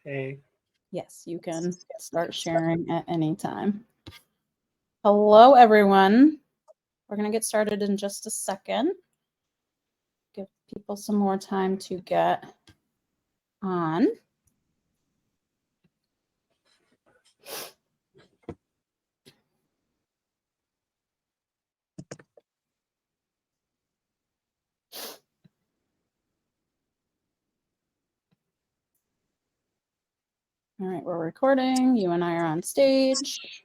Okay. Yes, you can start sharing at any time. Hello, everyone. We're going to get started in just a second. Give people some more time to get on. All right, we're recording. You and I are on stage.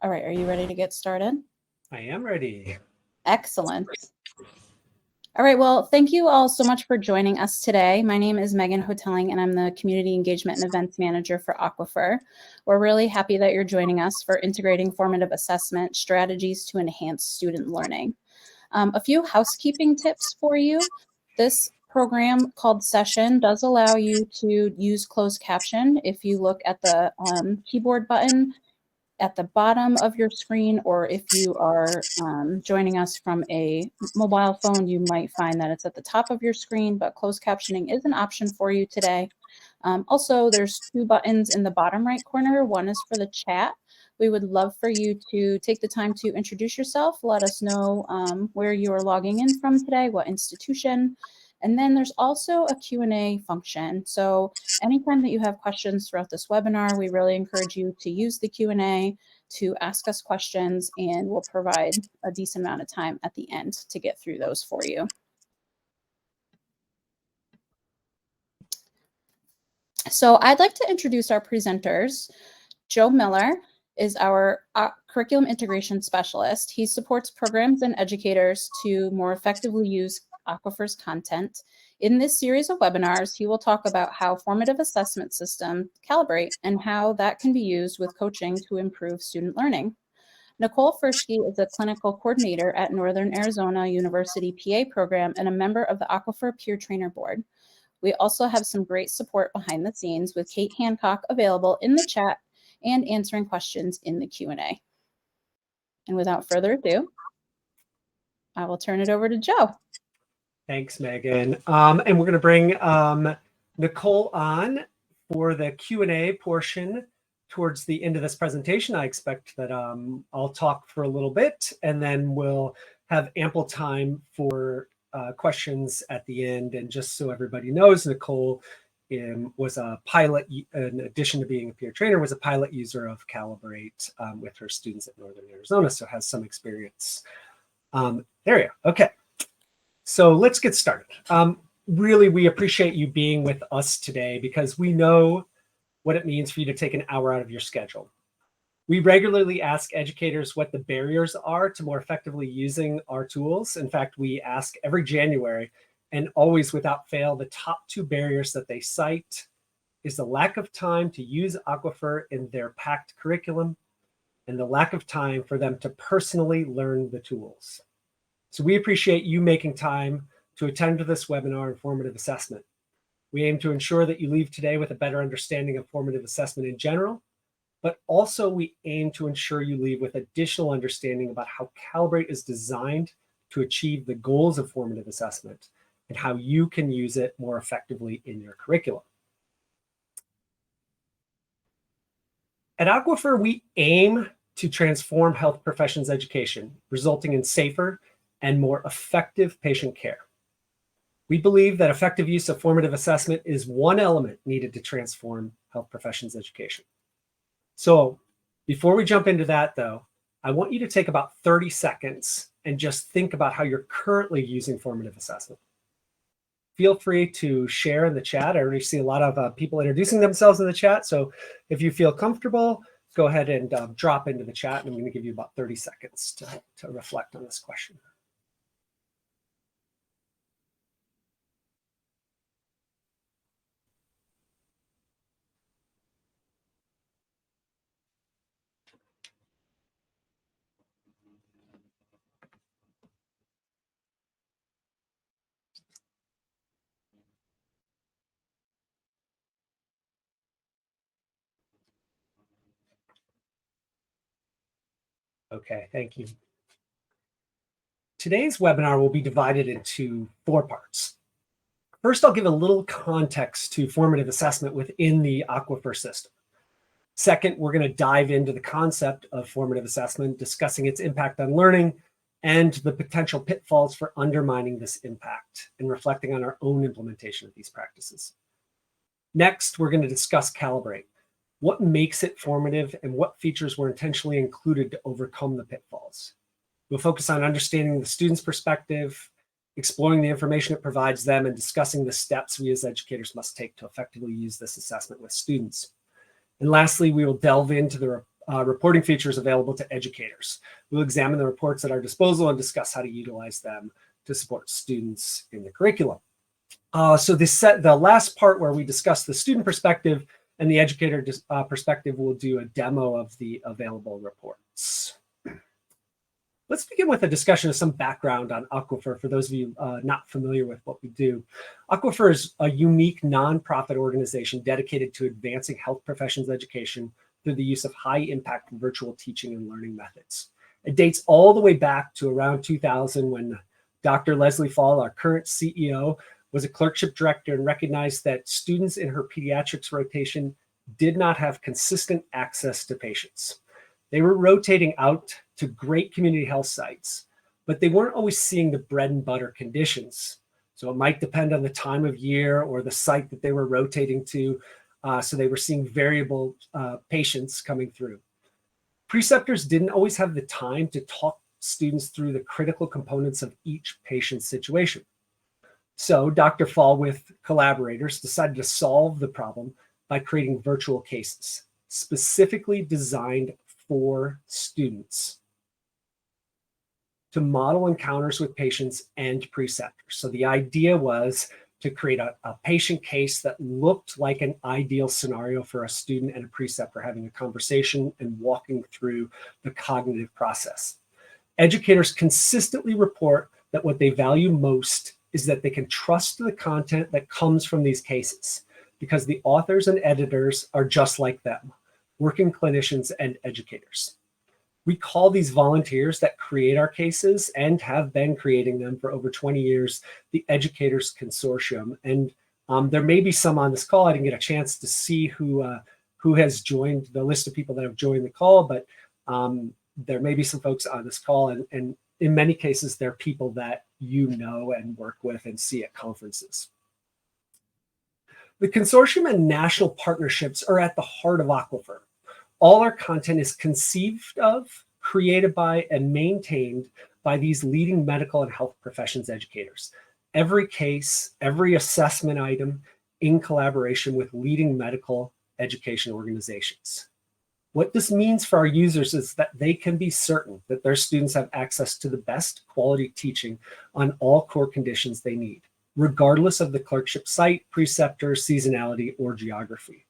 All right, are you ready to get started? I am ready. Excellent. All right, well, thank you all so much for joining us today. My name is Megan Hotelling, and I'm the Community Engagement and Events Manager for Aquifer. We're really happy that you're joining us for integrating formative assessment strategies to enhance student learning. A few housekeeping tips for you. This program called Session does allow you to use closed caption if you look at the keyboard button at the bottom of your screen, or if you are joining us from a mobile phone, you might find that it's at the top of your screen, but closed captioning is an option for you today. Also, there's two buttons in the bottom right corner. One is for the chat. We would love for you to take the time to introduce yourself, let us know where you are logging in from today, what institution. And then there's also a Q&A function. So anytime that you have questions throughout this webinar, we really encourage you to use the Q&A to ask us questions, and we'll provide a decent amount of time at the end to get through those for you. So I'd like to introduce our presenters. Joe Miller is our curriculum integration specialist. He supports programs and educators to more effectively use Aquifer's content. In this series of webinars, he will talk about how formative assessment system Calibrate and how that can be used with coaching to improve student learning. Nicole Furschke is a clinical coordinator at Northern Arizona University PA program and a member of the Aquifer Peer Trainer Board. We also have some great support behind the scenes with Kate Hancock available in the chat and answering questions in the Q&A. And without further ado, I will turn it over to Joe. Thanks, Megan. And we're going to bring Nicole on for the Q&A portion towards the end of this presentation. I expect that I'll talk for a little bit, and then we'll have ample time for questions at the end. And just so everybody knows, Nicole was a pilot, in addition to being a peer trainer, was a pilot user of Calibrate with her students at Northern Arizona, so has some experience. There you go. Okay. So let's get started. Really, we appreciate you being with us today because we know what it means for you to take an hour out of your schedule. We regularly ask educators what the barriers are to more effectively using our tools. In fact, we ask every January, and always without fail, the top two barriers that they cite is the lack of time to use Aquifer in their packed curriculum and the lack of time for them to personally learn the tools. So we appreciate you making time to attend to this webinar on formative assessment. We aim to ensure that you leave today with a better understanding of formative assessment in general, but also we aim to ensure you leave with additional understanding about how Calibrate is designed to achieve the goals of formative assessment and how you can use it more effectively in your curriculum. At Aquifer, we aim to transform health professions education, resulting in safer and more effective patient care. We believe that effective use of formative assessment is one element needed to transform health professions education. So before we jump into that, though, I want you to take about 30 seconds and just think about how you're currently using formative assessment. Feel free to share in the chat. I already see a lot of people introducing themselves in the chat. So if you feel comfortable, go ahead and drop into the chat. And I'm going to give you about 30 seconds to reflect on this question. Okay, thank you. Today's webinar will be divided into 4 parts. First, I'll give a little context to formative assessment within the Aquifer system. Second, we're going to dive into the concept of formative assessment, discussing its impact on learning and the potential pitfalls for undermining this impact and reflecting on our own implementation of these practices. Next, we're going to discuss Calibrate, what makes it formative and what features were intentionally included to overcome the pitfalls. We'll focus on understanding the student's perspective, exploring the information it provides them, and discussing the steps we as educators must take to effectively use this assessment with students. And lastly, we will delve into the reporting features available to educators. We'll examine the reports at our disposal and discuss how to utilize them to support students in the curriculum. So the last part where we discuss the student perspective and the educator perspective, we'll do a demo of the available reports. Let's begin with a discussion of some background on Aquifer for those of you not familiar with what we do. Aquifer is a unique nonprofit organization dedicated to advancing health professions education through the use of high-impact virtual teaching and learning methods. It dates all the way back to around 2000 when Dr. Leslie Fall, our current CEO, was a clerkship director and recognized that students in her pediatrics rotation did not have consistent access to patients. They were rotating out to great community health sites, but they weren't always seeing the bread and butter conditions. So it might depend on the time of year or the site that they were rotating to. So they were seeing variable patients coming through. Preceptors didn't always have the time to talk students through the critical components of each patient's situation. So Dr. Fall, with collaborators, decided to solve the problem by creating virtual cases, specifically designed for students to model encounters with patients and preceptors. So the idea was to create a patient case that looked like an ideal scenario for a student and a preceptor having a conversation and walking through the cognitive process. Educators consistently report that what they value most is that they can trust the content that comes from these cases because the authors and editors are just like them, working clinicians and educators. We call these volunteers that create our cases and have been creating them for over 20 years, the Educators Consortium. And there may be some on this call. I didn't get a chance to see who has joined the list of people that have joined the call, but there may be some folks on this call. And in many cases, they're people that you know and work with and see at conferences. The consortium and national partnerships are at the heart of Aquifer. All our content is conceived of, created by, and maintained by these leading medical and health professions educators. Every case, every assessment item in collaboration with leading medical education organizations. What this means for our users is that they can be certain that their students have access to the best quality teaching on all core conditions they need, regardless of the clerkship site, preceptor, seasonality, or geography.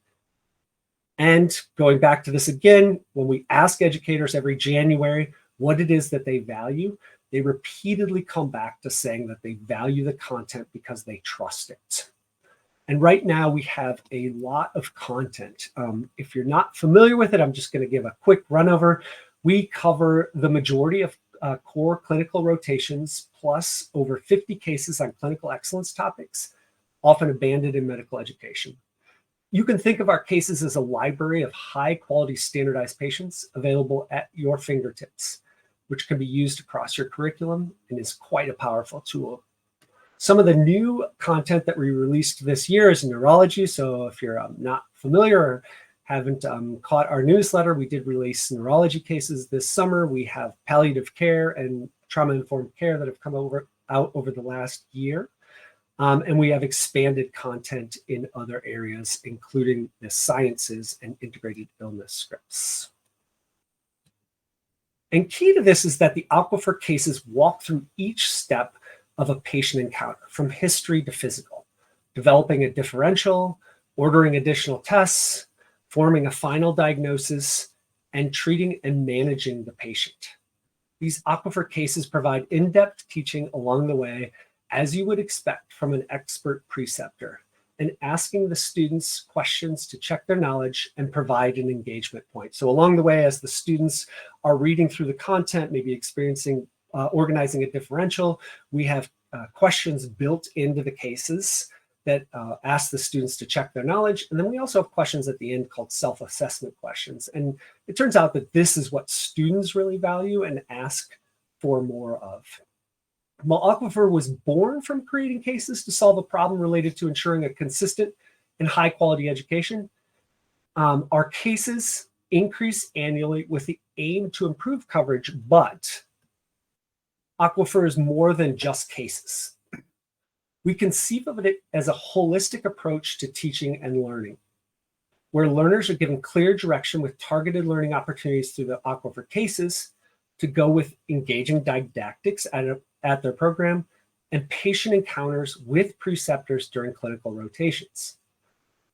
And going back to this again, when we ask educators every January what it is that they value, they repeatedly come back to saying that they value the content because they trust it. And right now we have a lot of content. If you're not familiar with it, I'm just going to give a quick run over. We cover the majority of core clinical rotations, plus over 50 cases on clinical excellence topics, often abandoned in medical education. You can think of our cases as a library of high quality standardized patients available at your fingertips, which can be used across your curriculum and is quite a powerful tool. Some of the new content that we released this year is neurology. So if you're not familiar or haven't caught our newsletter, we did release neurology cases this summer. We have palliative care and trauma-informed care that have come out over the last year. And we have expanded content in other areas, including the sciences and integrated illness scripts. And key to this is that the Aquifer cases walk through each step of a patient encounter, from history to physical, developing a differential, ordering additional tests, forming a final diagnosis, and treating and managing the patient. These Aquifer cases provide in-depth teaching along the way, as you would expect from an expert preceptor, and asking the students questions to check their knowledge and provide an engagement point. So along the way, as the students are reading through the content, maybe experiencing, organizing a differential, we have questions built into the cases that ask the students to check their knowledge. And then we also have questions at the end called self-assessment questions. And it turns out that this is what students really value and ask for more of. While Aquifer was born from creating cases to solve a problem related to ensuring a consistent and high quality education, our cases increase annually with the aim to improve coverage, but Aquifer is more than just cases. We conceive of it as a holistic approach to teaching and learning, where learners are given clear direction with targeted learning opportunities through the Aquifer cases to go with engaging didactics at their program and patient encounters with preceptors during clinical rotations.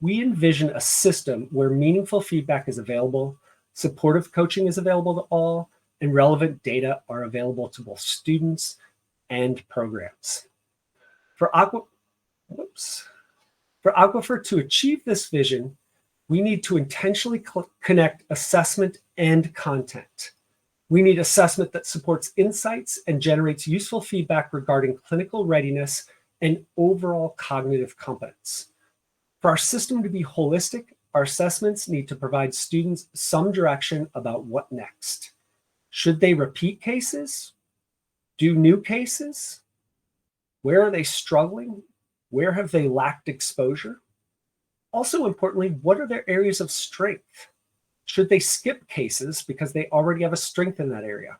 We envision a system where meaningful feedback is available, supportive coaching is available to all, and relevant data are available to both students and programs. For Aquifer to achieve this vision, we need to intentionally connect assessment and content. We need assessment that supports insights and generates useful feedback regarding clinical readiness and overall cognitive competence. For our system to be holistic, our assessments need to provide students some direction about what next. Should they repeat cases? Do new cases? Where are they struggling? Where have they lacked exposure? Also importantly, what are their areas of strength? Should they skip cases because they already have a strength in that area?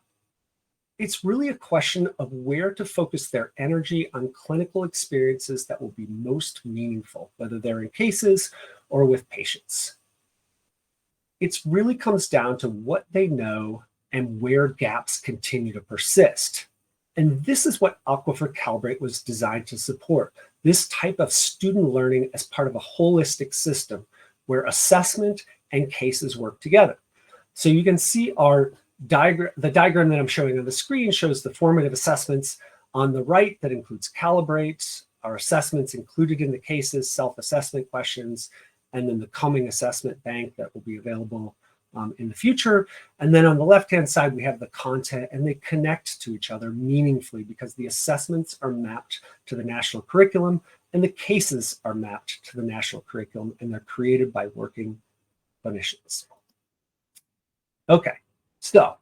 It's really a question of where to focus their energy on clinical experiences that will be most meaningful, whether they're in cases or with patients. It really comes down to what they know and where gaps continue to persist. And this is what Aquifer Calibrate was designed to support, this type of student learning as part of a holistic system where assessment and cases work together. So you can see our diagram, the diagram that I'm showing on the screen shows the formative assessments on the right that includes Calibrate, our assessments included in the cases, self-assessment questions, and then the coming assessment bank that will be available in the future. And then on the left-hand side, we have the content, and they connect to each other meaningfully because the assessments are mapped to the national curriculum and the cases are mapped to the national curriculum, and they're created by working clinicians. Okay, so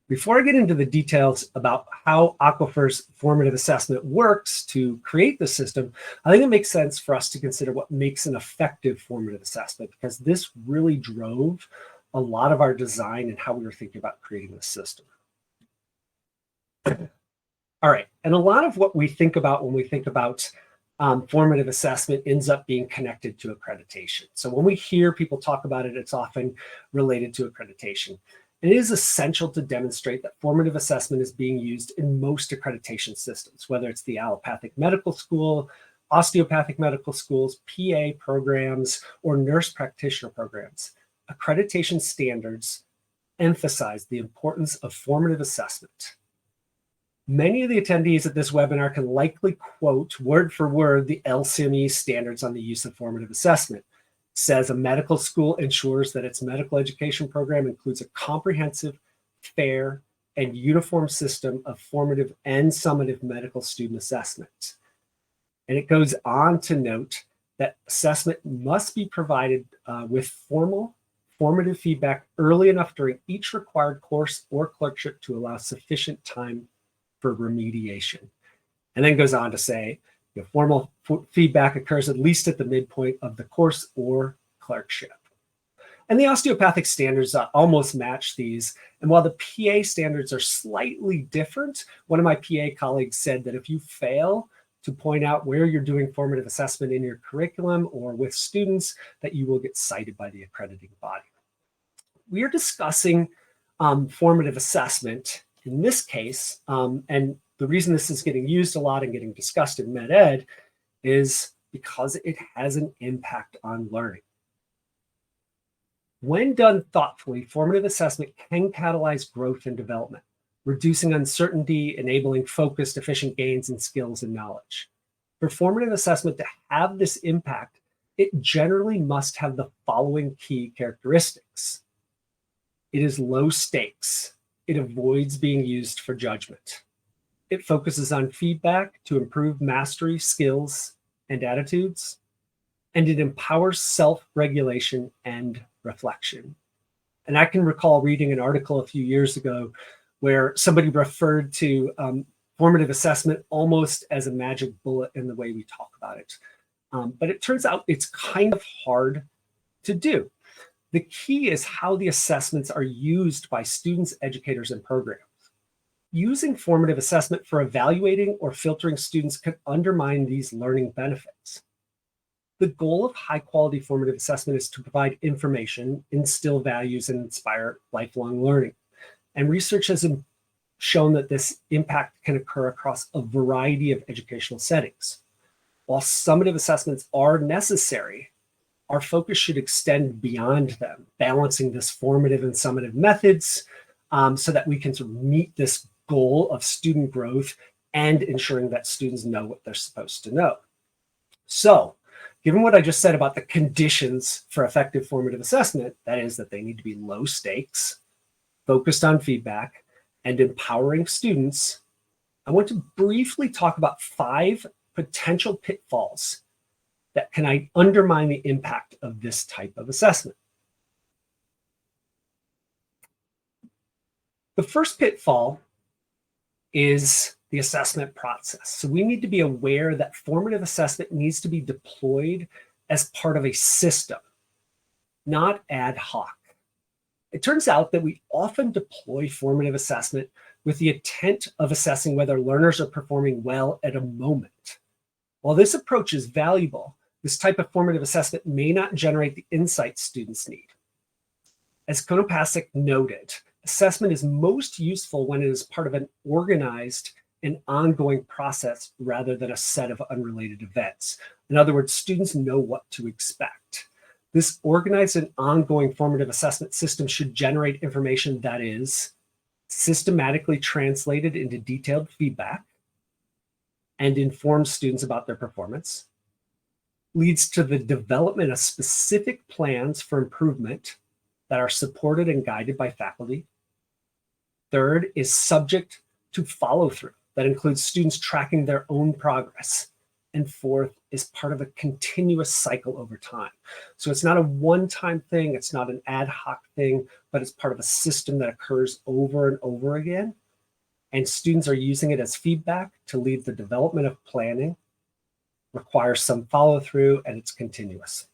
before I get into the details about how Aquifer's formative assessment works to create the system, I think it makes sense for us to consider what makes an effective formative assessment, because this really drove a lot of our design and how we were thinking about creating the system. All right, and a lot of what we think about when we think about formative assessment ends up being connected to accreditation. So when we hear people talk about it, it's often related to accreditation. And it is essential to demonstrate that formative assessment is being used in most accreditation systems, whether it's the allopathic medical school, osteopathic medical schools, PA programs, or nurse practitioner programs. Accreditation standards emphasize the importance of formative assessment. Many of the attendees at this webinar can likely quote word for word the LCME standards on the use of formative assessment. It says a medical school ensures that its medical education program includes a comprehensive, fair, and uniform system of formative and summative medical student assessment. And it goes on to note that assessment must be provided with formative feedback early enough during each required course or clerkship to allow sufficient time for remediation. And then goes on to say, formal feedback occurs at least at the midpoint of the course or clerkship. And the osteopathic standards almost match these. And while the PA standards are slightly different, one of my PA colleagues said that if you fail to point out where you're doing formative assessment in your curriculum or with students, that you will get cited by the accrediting body. We are discussing formative assessment in this case, and the reason this is getting used a lot and getting discussed in med ed is because it has an impact on learning. When done thoughtfully, formative assessment can catalyze growth and development, reducing uncertainty, enabling focused, efficient gains in skills and knowledge. For formative assessment to have this impact, it generally must have the following key characteristics. It is low stakes. It avoids being used for judgment. It focuses on feedback to improve mastery, skills, and attitudes. And it empowers self-regulation and reflection. And I can recall reading an article a few years ago where somebody referred to formative assessment almost as a magic bullet in the way we talk about it. But it turns out it's kind of hard to do. The key is how the assessments are used by students, educators, and programs. Using formative assessment for evaluating or filtering students could undermine these learning benefits. The goal of high-quality formative assessment is to provide information, instill values, and inspire lifelong learning. And research has shown that this impact can occur across a variety of educational settings. While summative assessments are necessary, our focus should extend beyond them, balancing this formative and summative methods so that we can sort of meet this goal of student growth and ensuring that students know what they're supposed to know. So, given what I just said about the conditions for effective formative assessment, that is that they need to be low stakes, focused on feedback, and empowering students, I want to briefly talk about 5 potential pitfalls that can undermine the impact of this type of assessment. The first pitfall is the assessment process. So we need to be aware that formative assessment needs to be deployed as part of a system, not ad hoc. It turns out that we often deploy formative assessment with the intent of assessing whether learners are performing well at a moment. While this approach is valuable, this type of formative assessment may not generate the insights students need. As Konopasek noted, assessment is most useful when it is part of an organized and ongoing process rather than a set of unrelated events. In other words, students know what to expect. This organized and ongoing formative assessment system should generate information that is systematically translated into detailed feedback and informs students about their performance, leads to the development of specific plans for improvement that are supported and guided by faculty. Third is subject to follow-through that includes students tracking their own progress. And fourth is part of a continuous cycle over time. So it's not a one-time thing, it's not an ad hoc thing, but it's part of a system that occurs over and over again. And students are using it as feedback to lead the development of planning, requires some follow-through, and it's continuous.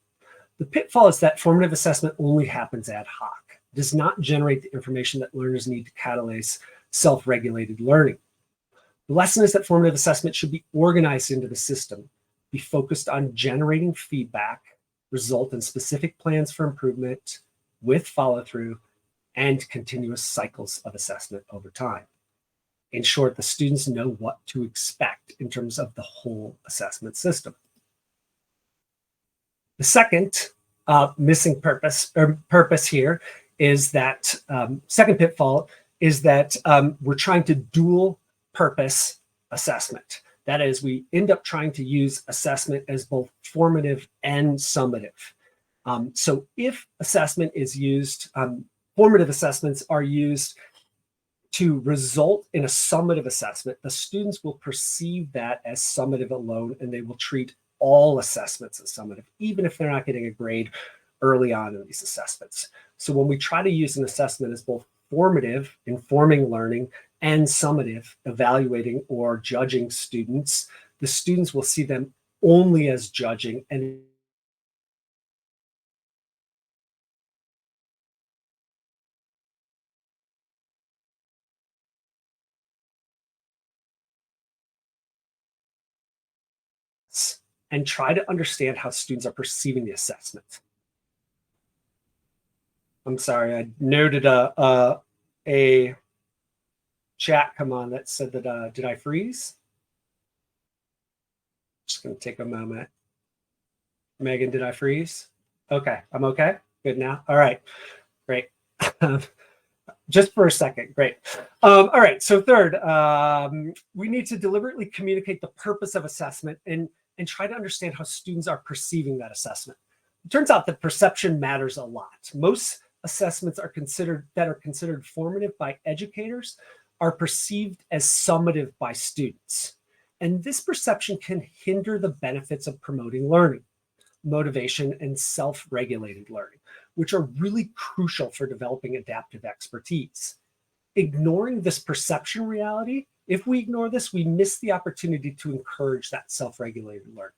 The pitfall is that formative assessment only happens ad hoc, does not generate the information that learners need to catalyze self-regulated learning. The lesson is that formative assessment should be organized into the system, be focused on generating feedback, result in specific plans for improvement with follow-through, and continuous cycles of assessment over time. In short, the students know what to expect in terms of the whole assessment system. The second missing purpose here is that second pitfall is that we're trying to dual purpose assessment. That is, we end up trying to use assessment as both formative and summative. So if assessment is used, formative assessments are used to result in a summative assessment, the students will perceive that as summative alone, and they will treat all assessments as summative, even if they're not getting a grade early on in these assessments. So when we try to use an assessment as both formative, informing learning, and summative, evaluating or judging students, the students will see them only as judging and try to understand how students are perceiving the assessment. I'm sorry, I noted a chat come on that said that, did I freeze? Just gonna take a moment. Megan, did I freeze? Okay, I'm okay, good now. All right, great. Just for a second, great. All right, so third, we need to deliberately communicate the purpose of assessment and and try to understand how students are perceiving that assessment. It turns out that perception matters a lot. Most assessments are considered formative by educators are perceived as summative by students. And this perception can hinder the benefits of promoting learning, motivation, and self-regulated learning, which are really crucial for developing adaptive expertise. Ignoring this perception reality, if we ignore this, we miss the opportunity to encourage that self-regulated learning.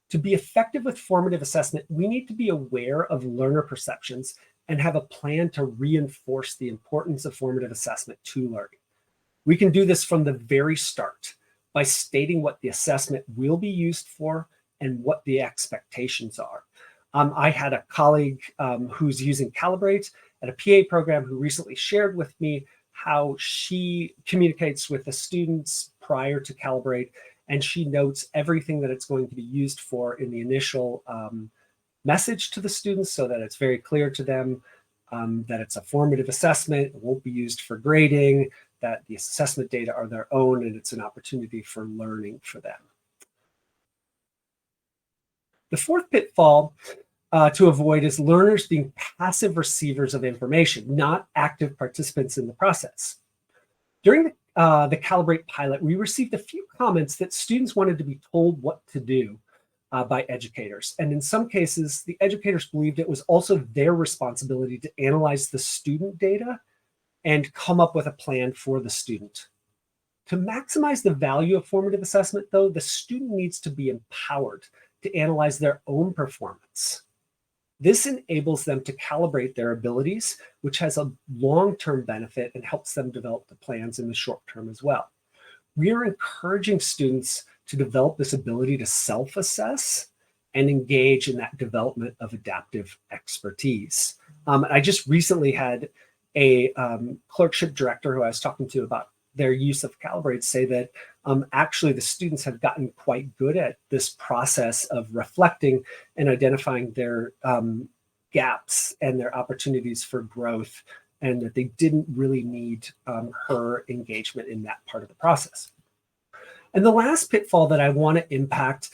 To be effective with formative assessment, we need to be aware of learner perceptions and have a plan to reinforce the importance of formative assessment to learning. We can do this from the very start by stating what the assessment will be used for and what the expectations are. I had a colleague who's using Calibrate at a PA program who recently shared with me how she communicates with the students prior to Calibrate, and she notes everything that it's going to be used for in the initial message to the students so that it's very clear to them that it's a formative assessment, it won't be used for grading, that the assessment data are their own, and it's an opportunity for learning for them. The fourth pitfall to avoid is learners being passive receivers of information, not active participants in the process. During the Calibrate pilot, we received a few comments that students wanted to be told what to do by educators. And in some cases, the educators believed it was also their responsibility to analyze the student data and come up with a plan for the student. To maximize the value of formative assessment, though, the student needs to be empowered to analyze their own performance. This enables them to calibrate their abilities, which has a long-term benefit and helps them develop the plans in the short term as well. We are encouraging students to develop this ability to self-assess and engage in that development of adaptive expertise. I just recently had a clerkship director who I was talking to about their use of Calibrate say that actually the students have gotten quite good at this process of reflecting and identifying their gaps and their opportunities for growth, and that they didn't really need her engagement in that part of the process. And the last pitfall that I want to impact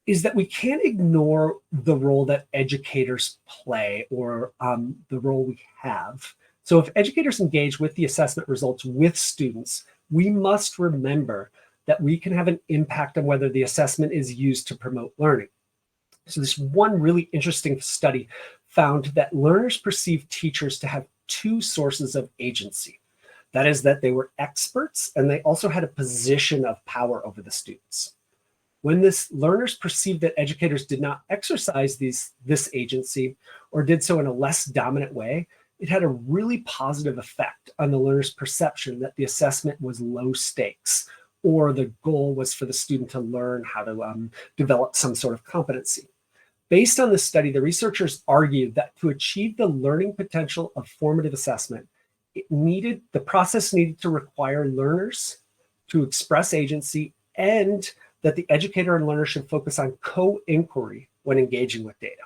is that we can't ignore the role that educators play, or the role we have. So if educators engage with the assessment results with students, we must remember that we can have an impact on whether the assessment is used to promote learning. So this one really interesting study found that learners perceive teachers to have two sources of agency. That is, that they were experts and they also had a position of power over the students. When learners perceived that educators did not exercise this agency, or did so in a less dominant way, it had a really positive effect on the learner's perception that the assessment was low stakes, or the goal was for the student to learn how to develop some sort of competency. Based on this study, the researchers argued that to achieve the learning potential of formative assessment, the process needed to require learners to express agency, and that the educator and learner should focus on co-inquiry when engaging with data.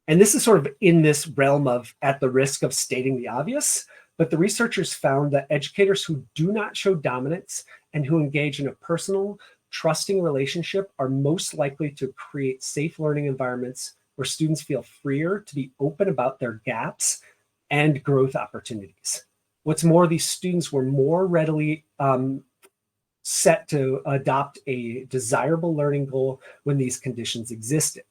And this is sort of in this realm of at the risk of stating the obvious, but the researchers found that educators who do not show dominance and who engage in a personal, trusting relationship are most likely to create safe learning environments where students feel freer to be open about their gaps and growth opportunities. What's more, these students were more readily set to adopt a desirable learning goal when these conditions existed.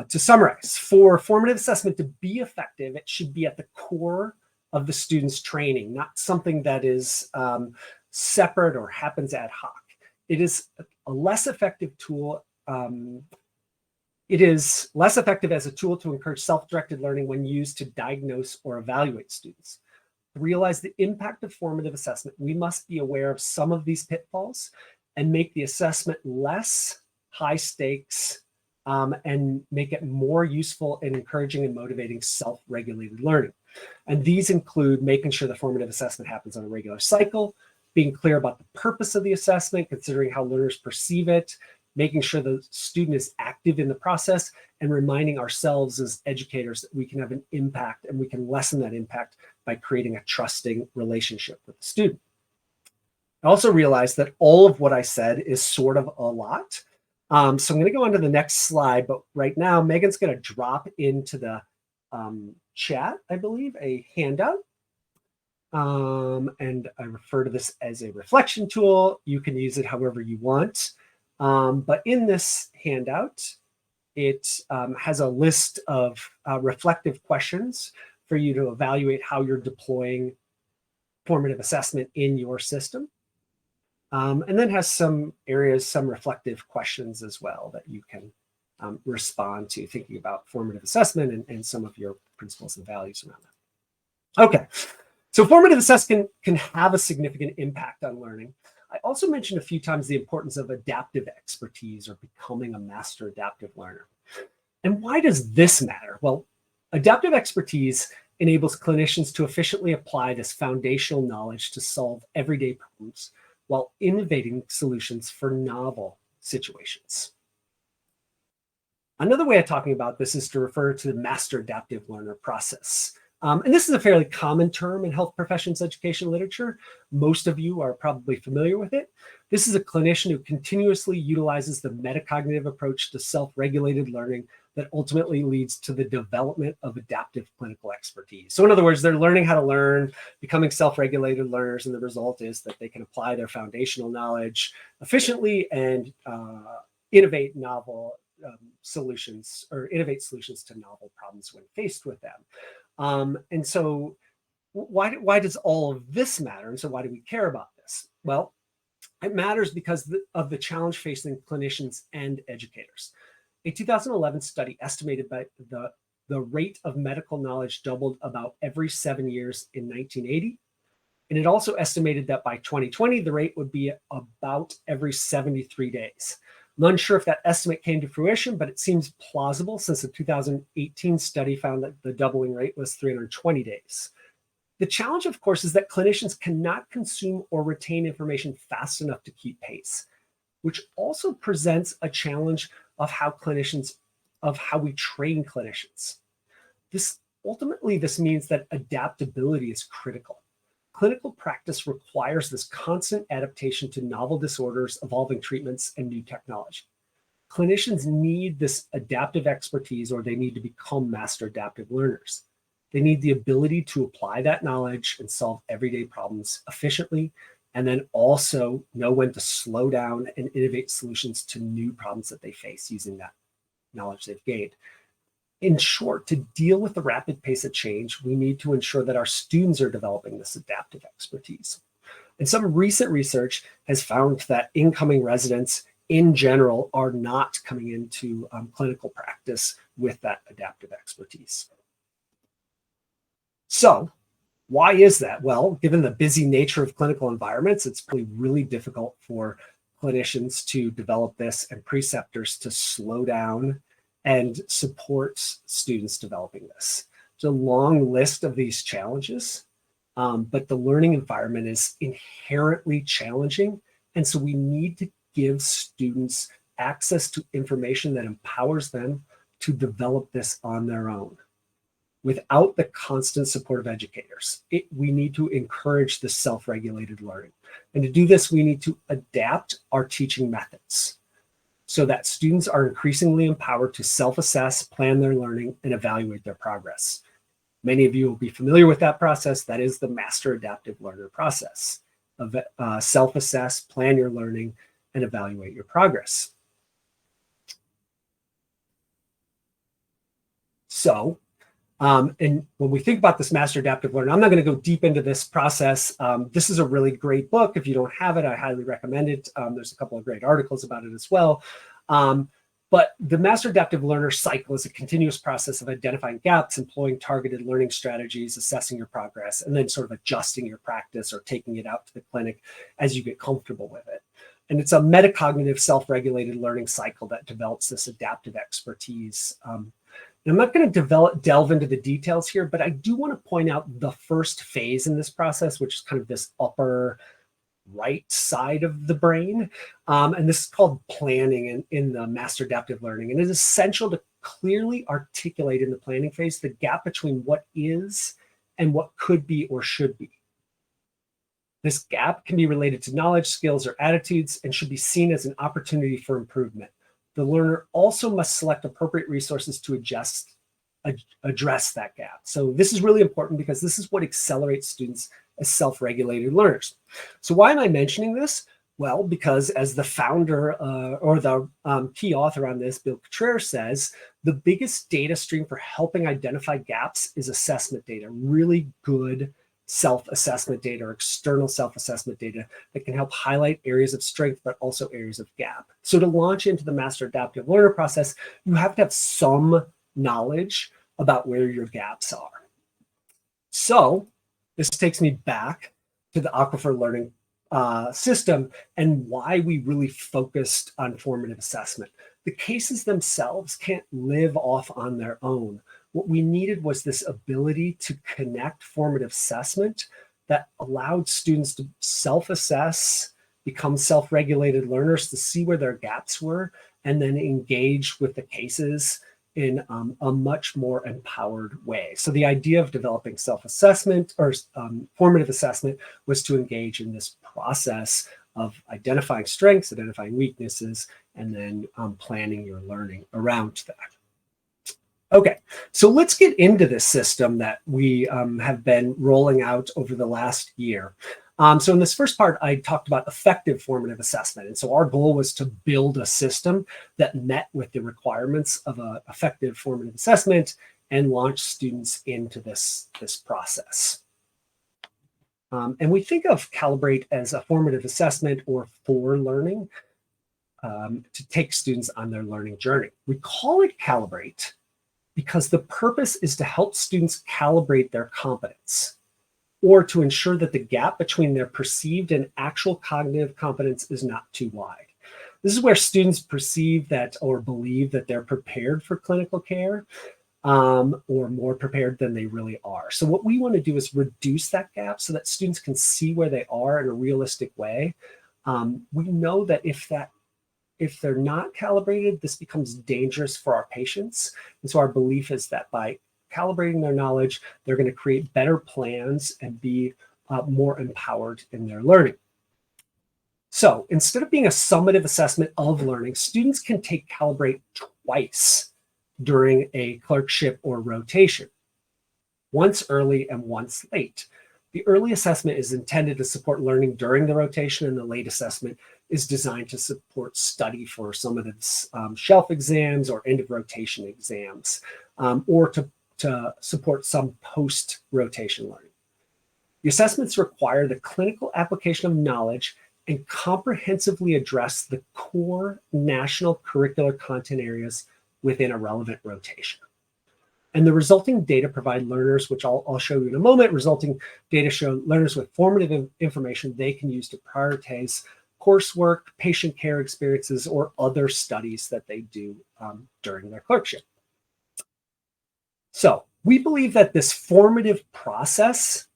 To summarize, for formative assessment to be effective, it should be at the core of the student's training, not something that is separate or happens ad hoc. It is a less effective tool. It is less effective as a tool to encourage self-directed learning when used to diagnose or evaluate students. To realize the impact of formative assessment, we must be aware of some of these pitfalls and make the assessment less high stakes, and make it more useful in encouraging and motivating self-regulated learning. And these include making sure the formative assessment happens on a regular cycle, being clear about the purpose of the assessment, considering how learners perceive it, making sure the student is active in the process, and reminding ourselves as educators that we can have an impact and we can lessen that impact by creating a trusting relationship with the student. I also realized that all of what I said is sort of a lot. So I'm going to go on to the next slide, but right now Megan's going to drop into the chat, I believe, a handout. And I refer to this as a reflection tool. You can use it however you want. But in this handout, it has a list of reflective questions for you to evaluate how you're deploying formative assessment in your system. And then has some areas, some reflective questions as well that you can respond to, thinking about formative assessment and some of your principles and values around that. Okay, so formative assessment can have a significant impact on learning. I also mentioned a few times the importance of adaptive expertise or becoming a master adaptive learner. And why does this matter? Well, adaptive expertise enables clinicians to efficiently apply this foundational knowledge to solve everyday problems while innovating solutions for novel situations. Another way of talking about this is to refer to the master adaptive learner process. And this is a fairly common term in health professions education literature. Most of you are probably familiar with it. This is a clinician who continuously utilizes the metacognitive approach to self-regulated learning that ultimately leads to the development of adaptive clinical expertise. So in other words, they're learning how to learn, becoming self-regulated learners, and the result is that they can apply their foundational knowledge efficiently and innovate novel solutions or innovate solutions to novel problems when faced with them. And so why does all of this matter? And so why do we care about this? Well, it matters because of the challenge facing clinicians and educators. A 2011 study estimated by the rate of medical knowledge doubled about every 7 years in 1980. And it also estimated that by 2020, the rate would be about every 73 days. I'm unsure if that estimate came to fruition, but it seems plausible since the 2018 study found that the doubling rate was 320 days. The challenge, of course, is that clinicians cannot consume or retain information fast enough to keep pace, which also presents a challenge of how we train clinicians. This means that adaptability is critical. Clinical practice requires this constant adaptation to novel disorders, evolving treatments, and new technology. Clinicians need this adaptive expertise, or they need to become master adaptive learners. They need the ability to apply that knowledge and solve everyday problems efficiently, and then also know when to slow down and innovate solutions to new problems that they face using that knowledge they've gained. In short, to deal with the rapid pace of change, we need to ensure that our students are developing this adaptive expertise. And some recent research has found that incoming residents in general are not coming into clinical practice with that adaptive expertise. So why is that? Well, given the busy nature of clinical environments, it's probably really difficult for clinicians to develop this and preceptors to slow down and support students developing this. It's a long list of these challenges, but the learning environment is inherently challenging. And so we need to give students access to information that empowers them to develop this on their own. Without the constant support of educators, we need to encourage this self-regulated learning. And to do this, we need to adapt our teaching methods so that students are increasingly empowered to self-assess, plan their learning, and evaluate their progress. Many of you will be familiar with that process. That is the master adaptive learner process of self-assess, plan your learning, and evaluate your progress. So, and when we think about this master adaptive learner, I'm not going to go deep into this process. This is a really great book. If you don't have it, I highly recommend it. There's a couple of great articles about it as well. But the master adaptive learner cycle is a continuous process of identifying gaps, employing targeted learning strategies, assessing your progress, and then sort of adjusting your practice or taking it out to the clinic as you get comfortable with it. And it's a metacognitive self-regulated learning cycle that develops this adaptive expertise. I'm not going to delve into the details here, but I do want to point out the first phase in this process, which is kind of this upper right side of the brain. And this is called planning in the master adaptive learning. And it is essential to clearly articulate in the planning phase the gap between what is and what could be or should be. This gap can be related to knowledge, skills, or attitudes and should be seen as an opportunity for improvement. The learner also must select appropriate resources to address that gap. So this is really important because this is what accelerates students as self-regulated learners. So why am I mentioning this? Well, because as the founder or the key author on this, Bill Contreras, says, the biggest data stream for helping identify gaps is assessment data, really good self-assessment data or external self-assessment data that can help highlight areas of strength, but also areas of gap. So to launch into the master adaptive learner process, you have to have some knowledge about where your gaps are. So this takes me back to the Aquifer learning system and why we really focused on formative assessment. The cases themselves can't live off on their own. What we needed was this ability to connect formative assessment that allowed students to self-assess, become self-regulated learners, to see where their gaps were, and then engage with the cases in a much more empowered way. So the idea of developing self-assessment or formative assessment was to engage in this process of identifying strengths, identifying weaknesses, and then planning your learning around that. Okay, so let's get into this system that we have been rolling out over the last year. So in this first part, I talked about effective formative assessment. And so our goal was to build a system that met with the requirements of an effective formative assessment and launch students into this process. And we think of Calibrate as a formative assessment or for learning to take students on their learning journey. We call it Calibrate because the purpose is to help students calibrate their competence, or to ensure that the gap between their perceived and actual cognitive competence is not too wide. This is where students perceive that or believe that they're prepared for clinical care or more prepared than they really are. So what we want to do is reduce that gap so that students can see where they are in a realistic way. We know that if they're not calibrated, this becomes dangerous for our patients. And so our belief is that by calibrating their knowledge, they're going to create better plans and be more empowered in their learning. So instead of being a summative assessment of learning, students can take Calibrate twice during a clerkship or rotation, once early and once late. The early assessment is intended to support learning during the rotation, and the late assessment is designed to support study for some of the shelf exams or end of rotation exams, or to support some post-rotation learning. The assessments require the clinical application of knowledge and comprehensively address the core national curricular content areas within a relevant rotation. And the resulting data provide learners, which I'll show you in a moment, resulting data show learners with formative information they can use to prioritize coursework, patient care experiences, or other studies that they do during their clerkship. So we believe that this formative process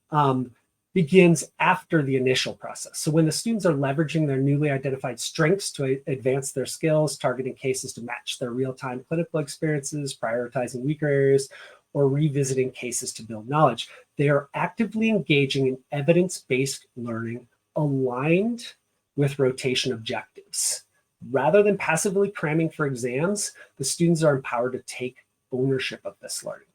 begins after the initial process. So when the students are leveraging their newly identified strengths to advance their skills, targeting cases to match their real-time clinical experiences, prioritizing weaker areas, or revisiting cases to build knowledge, they are actively engaging in evidence-based learning aligned with rotation objectives. Rather than passively cramming for exams, the students are empowered to take ownership of this learning.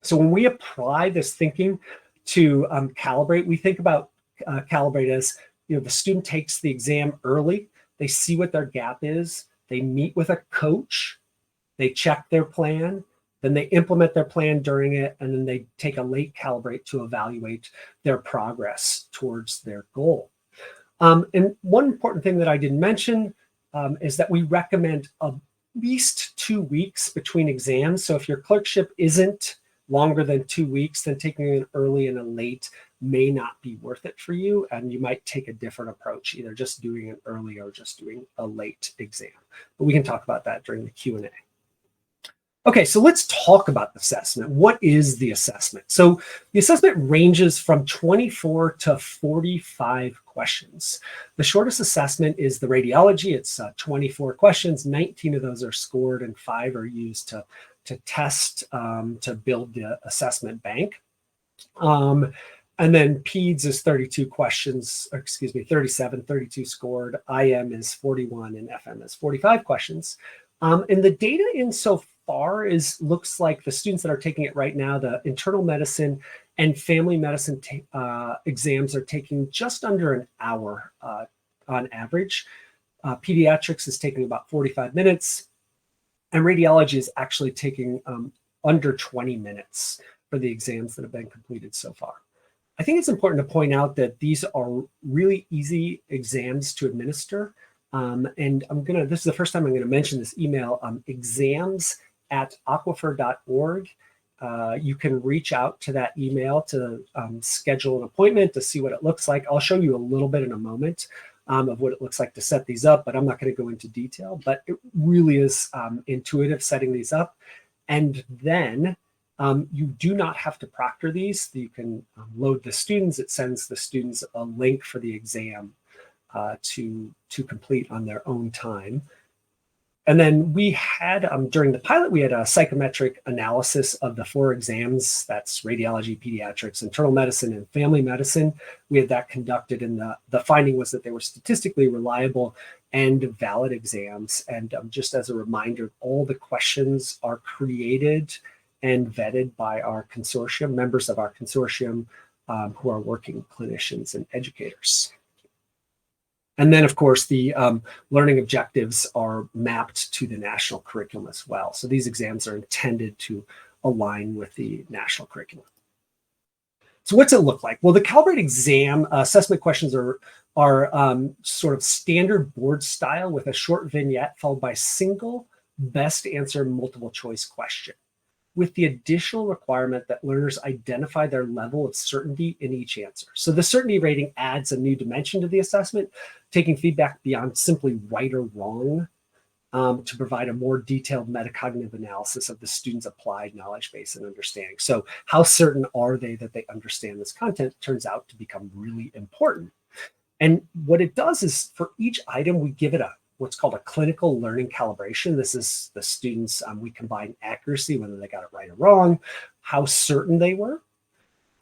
So when we apply this thinking to Calibrate, we think about Calibrate as, the student takes the exam early, they see what their gap is, they meet with a coach, they check their plan, then they implement their plan during it, and then they take a late Calibrate to evaluate their progress towards their goal. And one important thing that I didn't mention is that we recommend at least 2 weeks between exams. So if your clerkship isn't longer than 2 weeks, then taking an early and a late may not be worth it for you. And you might take a different approach, either just doing an early or just doing a late exam. But we can talk about that during the Q&A. Okay, so let's talk about the assessment. What is the assessment? So the assessment ranges from 24 to 45 questions. The shortest assessment is the radiology. It's 24 questions. 19 of those are scored and 5 are used to test, to build the assessment bank. And And then PEDS is 32 questions, or excuse me, 37, 32 scored. IM is 41 and FM is 45 questions. And the data in so far looks like the students that are taking it right now, the internal medicine and family medicine exams are taking just under an hour on average. Pediatrics is taking about 45 minutes, and radiology is actually taking under 20 minutes for the exams that have been completed so far. I think it's important to point out that these are really easy exams to administer. And this is the first time I'm gonna mention this email, exams@aquifer.org. You can reach out to that email to schedule an appointment to see what it looks like. I'll show you a little bit in a moment of what it looks like to set these up, but I'm not going to go into detail. But it really is intuitive setting these up. And then you do not have to proctor these. You can load the students. It sends the students a link for the exam to complete on their own time. And then we had, during the pilot, we had a psychometric analysis of the 4 exams. That's radiology, pediatrics, internal medicine, and family medicine. We had that conducted, and the finding was that they were statistically reliable and valid exams. And just as a reminder, all the questions are created and vetted by our consortium, members of our consortium who are working clinicians and educators. And then, of course, the learning objectives are mapped to the national curriculum as well. So these exams are intended to align with the national curriculum. So what's it look like? Well, the Calibrate exam assessment questions are sort of standard board style with a short vignette followed by single best answer multiple choice question, with the additional requirement that learners identify their level of certainty in each answer. So the certainty rating adds a new dimension to the assessment, taking feedback beyond simply right or wrong to provide a more detailed metacognitive analysis of the student's applied knowledge base and understanding. So how certain are they that they understand this content turns out to become really important. And what it does is for each item, we give it what's called a clinical learning calibration. This is the students, we combine accuracy, whether they got it right or wrong, how certain they were,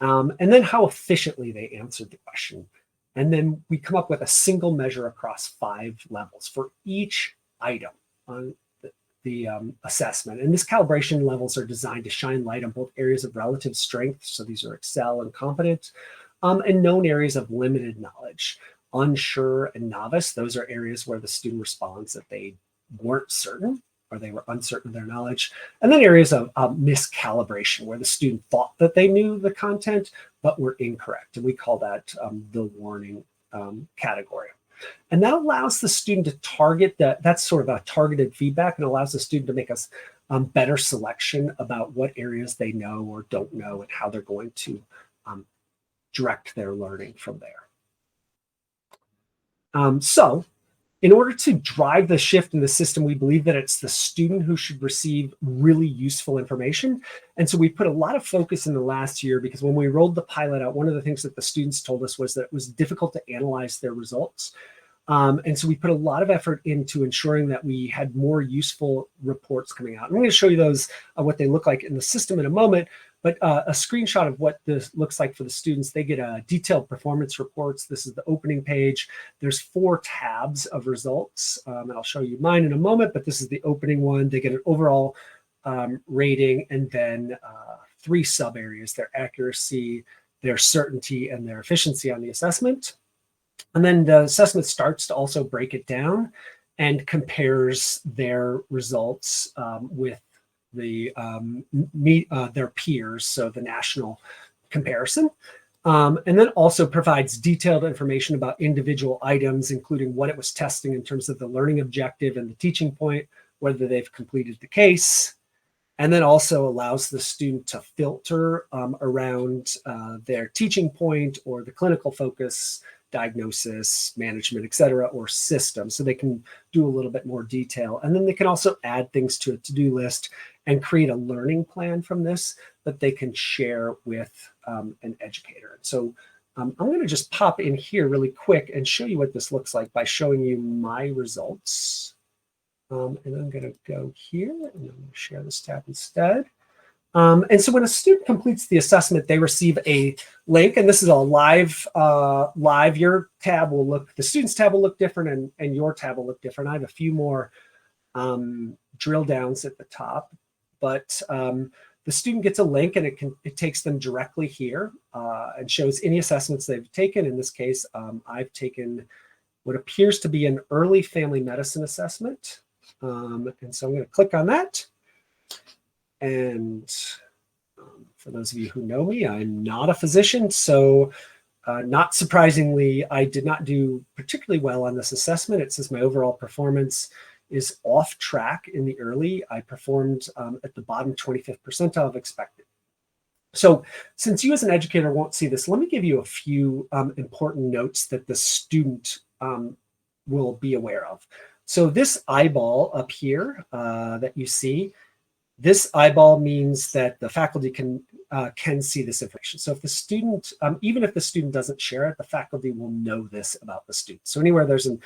and then how efficiently they answered the question. And then we come up with a single measure across 5 levels for each item on the assessment. And this calibration levels are designed to shine light on both areas of relative strength, so these are Excel and competent, and known areas of limited knowledge. Unsure and novice, those are areas where the student responds that they weren't certain or they were uncertain of their knowledge. And then areas of miscalibration, where the student thought that they knew the content but were incorrect. And we call that the warning category. And that allows the student to target that's sort of a targeted feedback, and allows the student to make a better selection about what areas they know or don't know and how they're going to direct their learning from there. So in order to drive the shift in the system, we believe that it's the student who should receive really useful information. And so we put a lot of focus in the last year, because when we rolled the pilot out, one of the things that the students told us was that it was difficult to analyze their results. And so we put a lot of effort into ensuring that we had more useful reports coming out. I'm going to show you those, what they look like in the system in a moment. But a screenshot of what this looks like for the students, they get detailed performance reports. This is the opening page. There's 4 tabs of results, and I'll show you mine in a moment, but this is the opening one. They get an overall rating, and then 3 sub areas: their accuracy, their certainty, and their efficiency on the assessment. And then the assessment starts to also break it down and compares their results with their peers, so the national comparison, and then also provides detailed information about individual items, including what it was testing in terms of the learning objective and the teaching point, whether they've completed the case, and then also allows the student to filter around their teaching point or the clinical focus, diagnosis, management, et cetera, or system. So they can do a little bit more detail. And then they can also add things to a to-do list and create a learning plan from this that they can share with an educator. So I'm going to just pop in here really quick and show you what this looks like by showing you my results. And I'm going to go here and I'm going to share this tab instead. And so when a student completes the assessment, they receive a link, and this is a live, your tab will look, the students tab will look different, and your tab will look different. I have a few more drill downs at the top, but the student gets a link, and it takes them directly here and shows any assessments they've taken. In this case, I've taken what appears to be an early family medicine assessment. And so I'm going to click on that. And for those of you who know me, I'm not a physician. So not surprisingly, I did not do particularly well on this assessment. It says my overall performance is off track in the early. I performed at the bottom 25th percentile of expected. So since you as an educator won't see this, let me give you a few important notes that the student will be aware of. So this eyeball up here that you see, this eyeball means that the faculty can see this information. So if the student, even if the student doesn't share it, the faculty will know this about the student. So anywhere there's an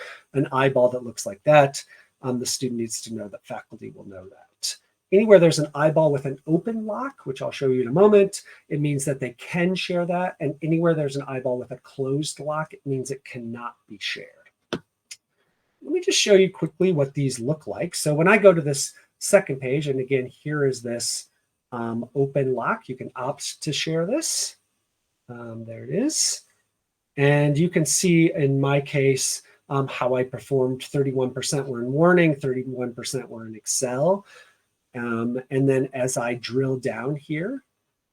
eyeball that looks like that, the student needs to know that faculty will know that. Anywhere there's an eyeball with an open lock, which I'll show you in a moment, it means that they can share that. And anywhere there's an eyeball with a closed lock, it means it cannot be shared. Let me just show you quickly what these look like. So when I go to this second page, and again, here is this open lock. You can opt to share this. There it is. And you can see in my case how I performed. 31% were in Warning, 31% were in Excel. And then as I drill down here,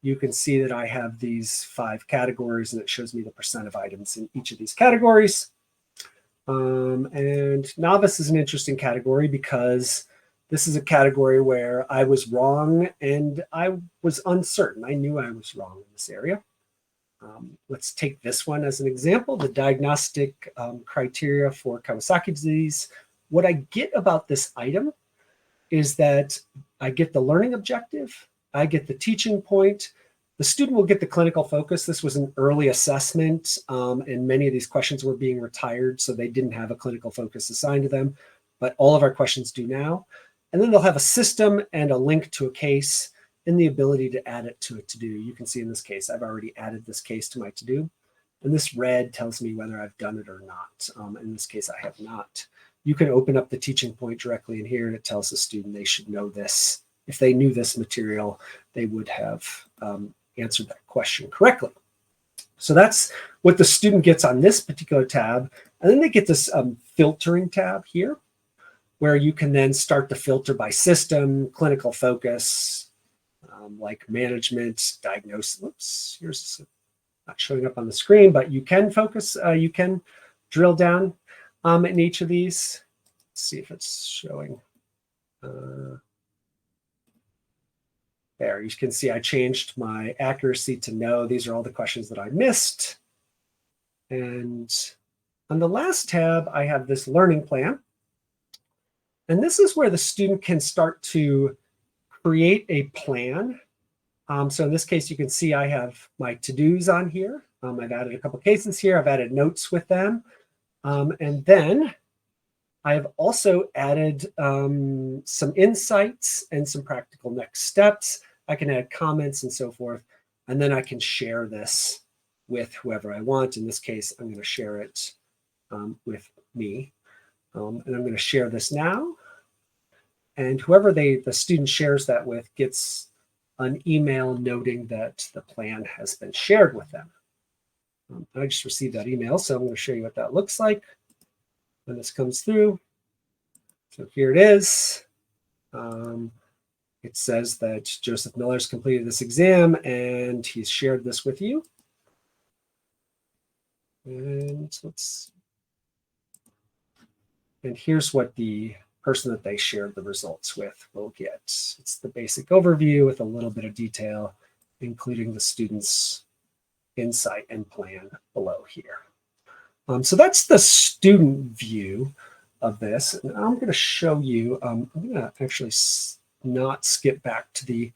you can see that I have these 5 categories, and it shows me the percent of items in each of these categories. And novice is an interesting category because this is a category where I was wrong and I was uncertain. I knew I was wrong in this area. Let's take this one as an example, the diagnostic criteria for Kawasaki disease. What I get about this item is that I get the learning objective, I get the teaching point, the student will get the clinical focus. This was an early assessment, and many of these questions were being retired, so they didn't have a clinical focus assigned to them, but all of our questions do now. And then they'll have a system and a link to a case and the ability to add it to a to-do. You can see in this case, I've already added this case to my to-do, and this red tells me whether I've done it or not. In this case, I have not. You can open up the teaching point directly in here, and it tells the student they should know this. If they knew this material, they would have answered that question correctly. So that's what the student gets on this particular tab. And then they get this filtering tab here, where you can then start to filter by system, clinical focus, like management, diagnosis. Whoops, here's not showing up on the screen, but you can focus, you can drill down in each of these. Let's see if it's showing. There, you can see I changed my accuracy to no. These are all the questions that I missed. And on the last tab, I have this learning plan. And this is where the student can start to create a plan. So in this case, you can see I have my to-dos on here. I've added a couple cases here. I've added notes with them. And then I have also added some insights and some practical next steps. I can add comments and so forth. And then I can share this with whoever I want. In this case, I'm going to share it with me. And I'm going to share this now. And whoever the student shares that with gets an email noting that the plan has been shared with them. I just received that email, so I'm going to show you what that looks like when this comes through. So here it is. It says that Joseph Miller's completed this exam and he's shared this with you. And here's what the person that they shared the results with will get. It's the basic overview with a little bit of detail, including the student's insight and plan below here. So that's the student view of this. And I'm going to show you, I'm going to actually not skip back to the,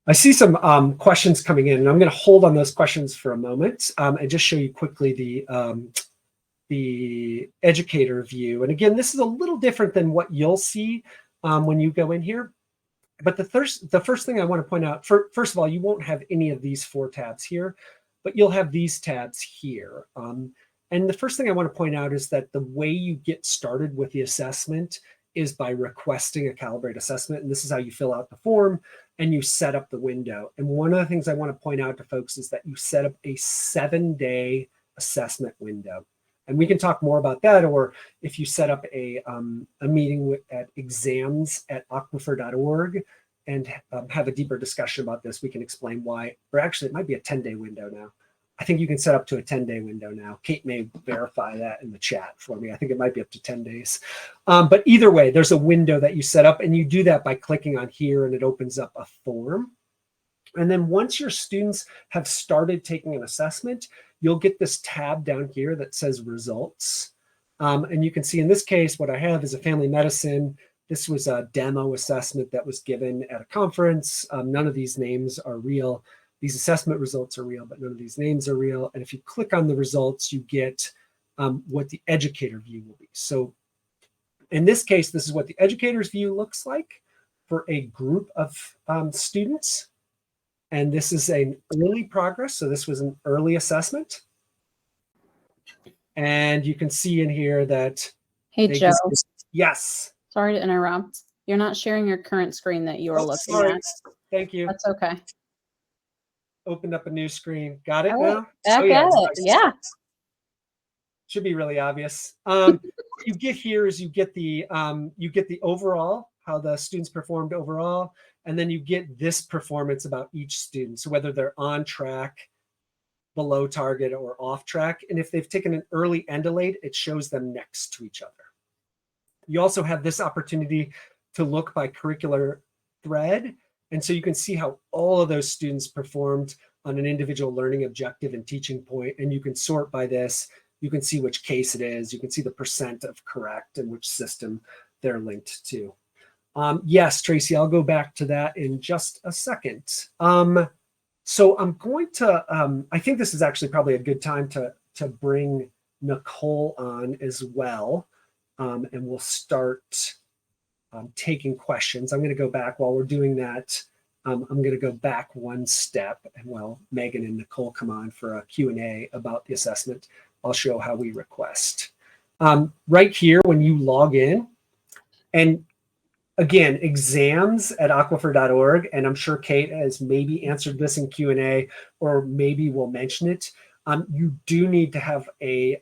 I see some questions coming in, and I'm going to hold on those questions for a moment and just show you quickly the educator view. And again, this is a little different than what you'll see when you go in here. But the first thing I want to point out, first of all, you won't have any of these 4 tabs here, but you'll have these tabs here. And the first thing I want to point out is that the way you get started with the assessment is by requesting a Calibrate assessment. And this is how you fill out the form and you set up the window. And one of the things I want to point out to folks is that you set up a 7-day assessment window. And we can talk more about that, or if you set up a meeting at exams@aquifer.org and have a deeper discussion about this, we can explain why, or actually it might be a 10-day window now. I think you can set up to a 10-day window now. Kate may verify that in the chat for me. I think it might be up to 10 days. But either way, there's a window that you set up, and you do that by clicking on here, and it opens up a form. And then once your students have started taking an assessment, you'll get this tab down here that says results. And you can see in this case, what I have is a family medicine. This was a demo assessment that was given at a conference. None of these names are real. These assessment results are real, but none of these names are real. And if you click on the results, you get what the educator view will be. So in this case, this is what the educator's view looks like for a group of students. And this is an early progress. So this was an early assessment. And you can see in here that. Hey, Joe. Yes. Sorry to interrupt. You're not sharing your current screen that you are looking at. Thank you. That's okay. Opened up a new screen. Got it now? Back at it. Yeah. Should be really obvious. What you get here is you get the overall, how the students performed overall, and then you get this performance about each student. So whether they're on track, below target, or off track. And if they've taken an early and a late, it shows them next to each other. You also have this opportunity to look by curricular thread. And so you can see how all of those students performed on an individual learning objective and teaching point. And you can sort by this. You can see which case it is. You can see the % of correct and which system they're linked to. Yes, Tracy, I'll go back to that in just a second. So I'm going to, I think this is actually probably a good time to bring Nicole on as well. And we'll start taking questions. I'm going to go back while we're doing that. I'm going to go back one step, and while Megan and Nicole come on for a Q&A about the assessment, I'll show how we request. Right here, when you log in, and again, exams@aquifer.org, and I'm sure Kate has maybe answered this in Q&A, or maybe we'll mention it. You do need to have a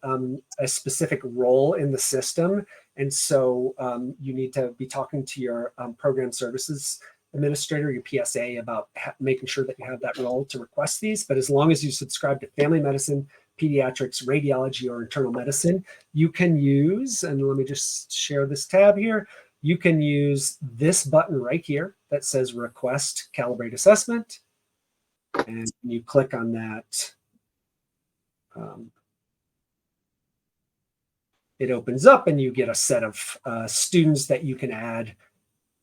specific role in the system. And so you need to be talking to your program services administrator, your PSA, about making sure that you have that role to request these. But as long as you subscribe to family medicine, pediatrics, radiology, or internal medicine, you can use, and let me just share this tab here, you can use this button right here that says request Calibrate assessment. And you click on that. It opens up and you get a set of students that you can add.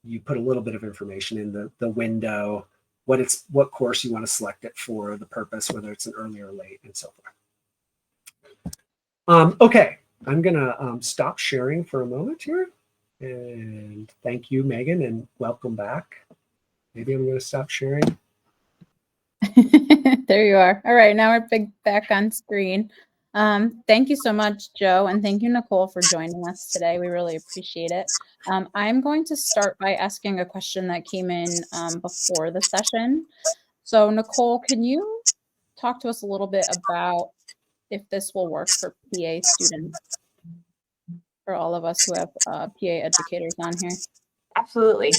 You put a little bit of information in the window, what course you want to select it for, the purpose, whether it's an early or late, and so forth. Okay, I'm gonna stop sharing for a moment here. And thank you, Megan, and welcome back. Maybe I'm gonna stop sharing. There you are. All right, now we're back on screen. Thank you so much, Joe, and thank you, Nicole, for joining us today. We really appreciate it. I'm going to start by asking a question that came in before the session. So, Nicole, can you talk to us a little bit about if this will work for PA students, for all of us who have PA educators on here? Absolutely.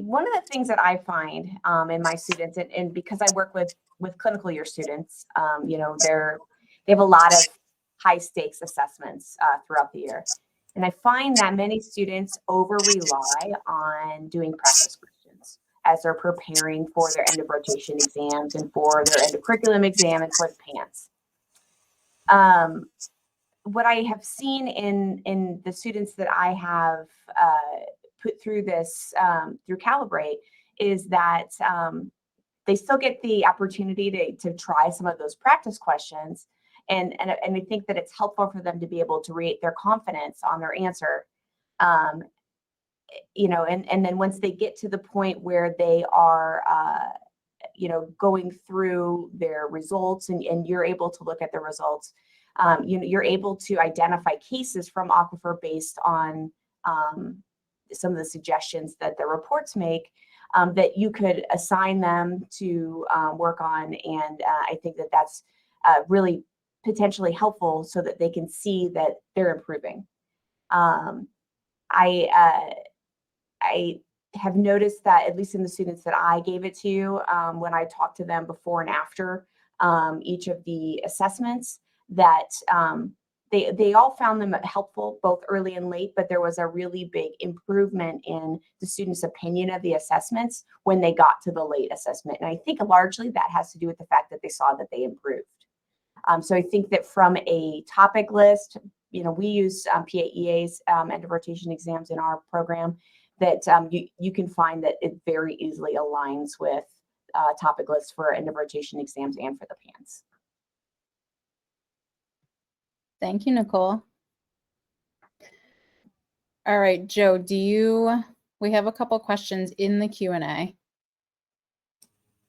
One of the things that I find in my students, and because I work with clinical year students, you know, they have a lot of high stakes assessments throughout the year. And I find that many students over rely on doing practice questions as they're preparing for their end of rotation exams and for their end of curriculum exam and for the PANCE. What I have seen in the students that I have put through this through Calibrate is that they still get the opportunity to try some of those practice questions, and I think that it's helpful for them to be able to rate their confidence on their answer. and then once they get to the point where they are, going through their results and you're able to look at the results, you're able to identify cases from Aquifer based on some of the suggestions that the reports make, that you could assign them to work on. And I think that that's really potentially helpful so that they can see that they're improving. I have noticed that, at least in the students that I gave it to, when I talked to them before and after each of the assessments, that they all found them helpful, both early and late, but there was a really big improvement in the students' opinion of the assessments when they got to the late assessment. And I think largely that has to do with the fact that they saw that they improved. So I think that from a topic list, we use PAEA's end of rotation exams in our program, that you can find that it very easily aligns with topic lists for end of rotation exams and for the PANS. Thank you, Nicole. All right, Joe, we have a couple questions in the Q&A.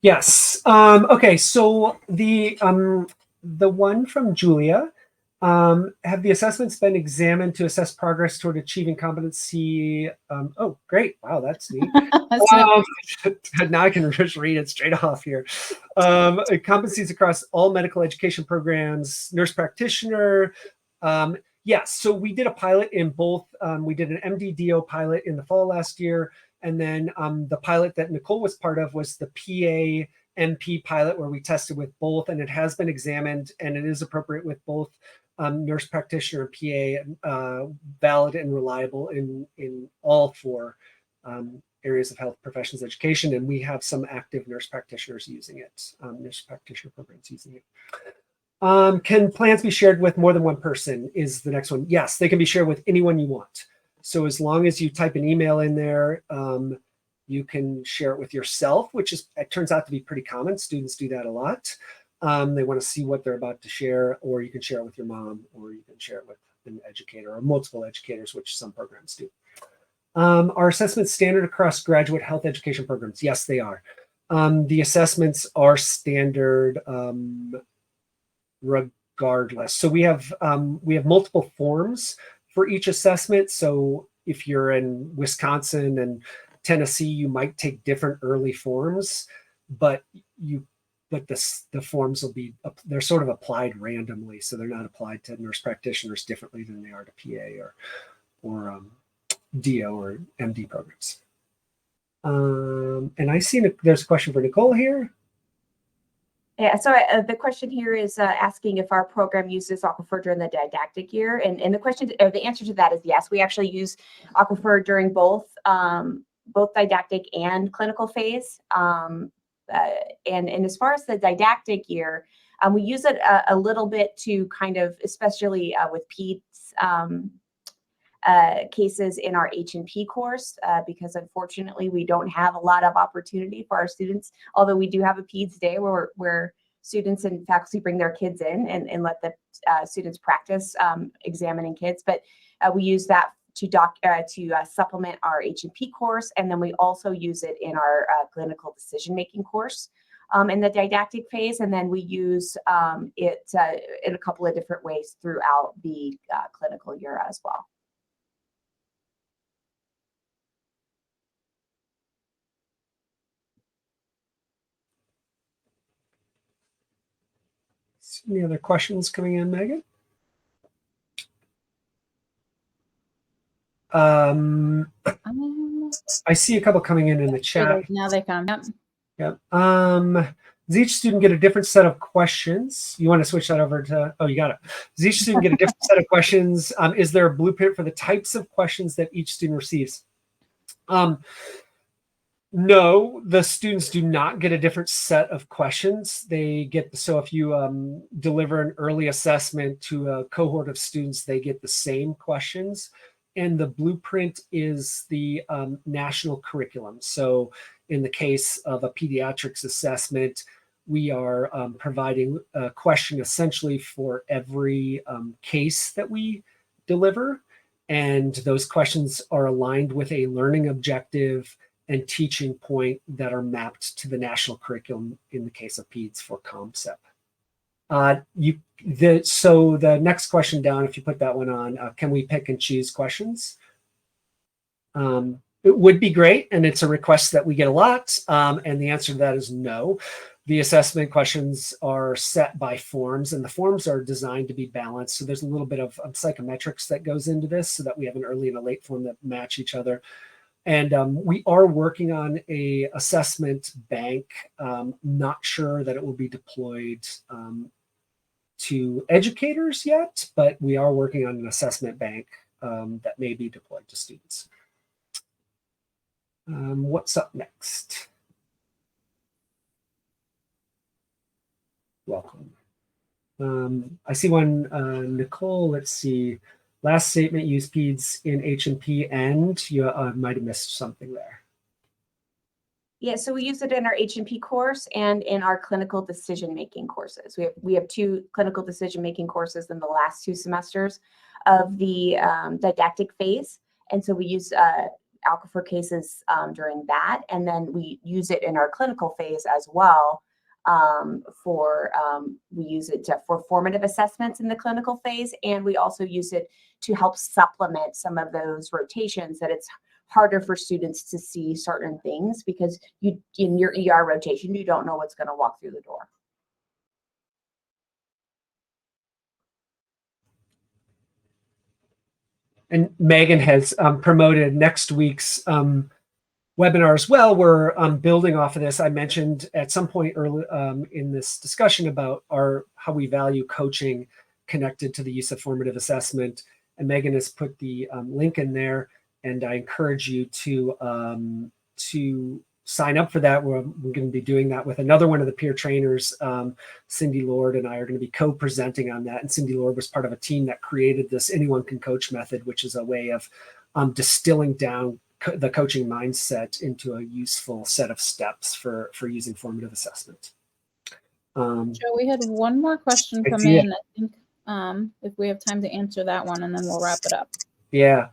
Yes. Okay. So the one from Julia, have the assessments been examined to assess progress toward achieving competency? Oh, great. Wow, that's neat. Now I can just read it straight off here. Competencies across all medical education programs, nurse practitioner. Yes, so we did a pilot in both. We did an MD-DO pilot in the fall last year. And then the pilot that Nicole was part of was the PA-MP pilot, where we tested with both, and it has been examined, and it is appropriate with both nurse practitioner and PA, valid and reliable in all four areas of health professions education. And we have some active nurse practitioners using it, nurse practitioner programs using it. Can plans be shared with more than one person is the next one. Yes, they can be shared with anyone you want. So as long as you type an email in there, you can share it with yourself, which it turns out to be pretty common. Students do that a lot. They want to see what they're about to share, or you can share it with your mom, or you can share it with an educator or multiple educators, which some programs do. Are assessments standard across graduate health education programs? Yes, they are. The assessments are standard regardless. So we have multiple forms for each assessment. So if you're in Wisconsin and Tennessee, you might take different early forms, but the forms will be, they're sort of applied randomly. So they're not applied to nurse practitioners differently than they are to PA or DO or MD programs. And I see there's a question for Nicole here. Yeah, so the question here is asking if our program uses Aquifer during the didactic year, and the answer to that is yes. We actually use Aquifer during both didactic and clinical phase. And as far as the didactic year, we use it a little bit to kind of, especially with PEDS cases in our H&P course, because unfortunately we don't have a lot of opportunity for our students, although we do have a PEDS day where students and faculty bring their kids in and let the students practice examining kids. But we use that to supplement our H&P course, and then we also use it in our clinical decision-making course in the didactic phase, and then we use it in a couple of different ways throughout the clinical year as well. Any other questions coming in, Megan? I see a couple coming in the chat. Now they come. Yep. Does each student get a different set of questions? You want to switch that over to, oh, you got it. Does each student get a different set of questions? Is there a blueprint for the types of questions that each student receives? No, the students do not get a different set of questions. They get, so if you deliver an early assessment to a cohort of students, they get the same questions. And the blueprint is the national curriculum. So in the case of a pediatrics assessment, we are providing a question essentially for every case that we deliver. And those questions are aligned with a learning objective and teaching point that are mapped to the national curriculum in the case of PEDS for COMSEP. So the next question down, if you put that one on, can we pick and choose questions? It would be great, and it's a request that we get a lot, and the answer to that is no. The assessment questions are set by forms, and the forms are designed to be balanced. So there's a little bit of psychometrics that goes into this so that we have an early and a late form that match each other. And we are working on a assessment bank. Not sure that it will be deployed to educators yet, but we are working on an assessment bank that may be deployed to students. What's up next? Welcome. I see one, Nicole, let's see. Last statement, use PEDS in H&P, and you might have missed something there. Yeah, so we use it in our H&P course and in our clinical decision-making courses. We have 2 clinical decision-making courses in the last 2 semesters of the didactic phase. And so we use Aquifer cases during that. And then we use it in our clinical phase as well. We use it for formative assessments in the clinical phase. And we also use it to help supplement some of those rotations that it's harder for students to see certain things because in your ER rotation, you don't know what's going to walk through the door. And Megan has promoted next week's webinar as well. We're building off of this. I mentioned at some point early in this discussion about how we value coaching connected to the use of formative assessment. And Megan has put the link in there. And I encourage you to sign up for that. We're going to be doing that with another one of the peer trainers. Cindy Lord and I are going to be co-presenting on that. And Cindy Lord was part of a team that created this Anyone Can Coach method, which is a way of distilling down the coaching mindset into a useful set of steps for using formative assessment. Joe, we had one more question come in. I think if we have time to answer that one, and then we'll wrap it up. Yeah.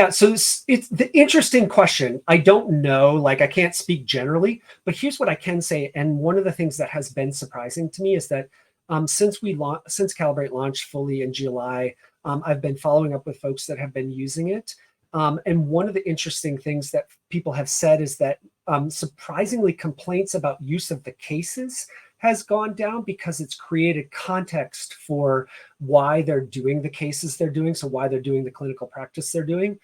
So it's the interesting question. I don't know, like I can't speak generally, but here's what I can say. And one of the things that has been surprising to me is that since Calibrate launched fully in July, I've been following up with folks that have been using it. And one of the interesting things that people have said is that surprisingly complaints about use of the cases has gone down because it's created context for why they're doing the cases they're doing, so why they're doing the clinical practice they're doing.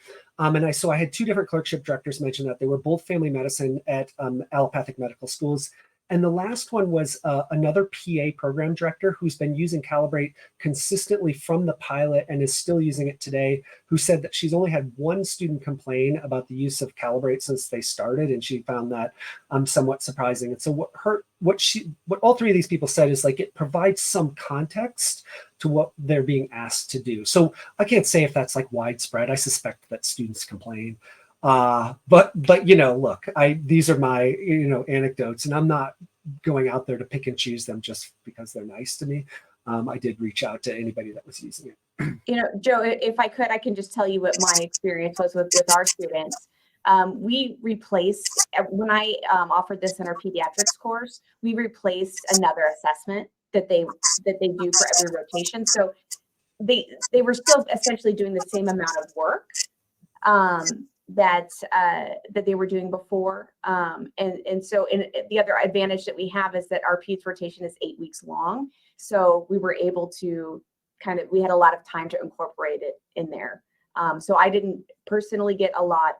So I had 2 different clerkship directors mention that they were both family medicine at allopathic medical schools. And the last one was another PA program director who's been using Calibrate consistently from the pilot and is still using it today, who said that she's only had 1 student complain about the use of Calibrate since they started, and she found that somewhat surprising. And so what all 3 of these people said is like it provides some context to what they're being asked to do. So I can't say if that's like widespread. I suspect that students complain. But look, these are my, anecdotes, and I'm not going out there to pick and choose them just because they're nice to me. I did reach out to anybody that was using it. Joe, if I could, I can just tell you what my experience was with our students. We replaced, when I offered this in our pediatrics course, we replaced another assessment that they do for every rotation. So they were still essentially doing the same amount of work that they were doing before. And so the other advantage that we have is that our PEDS rotation is 8 weeks long. So we were able to we had a lot of time to incorporate it in there. So I didn't personally get a lot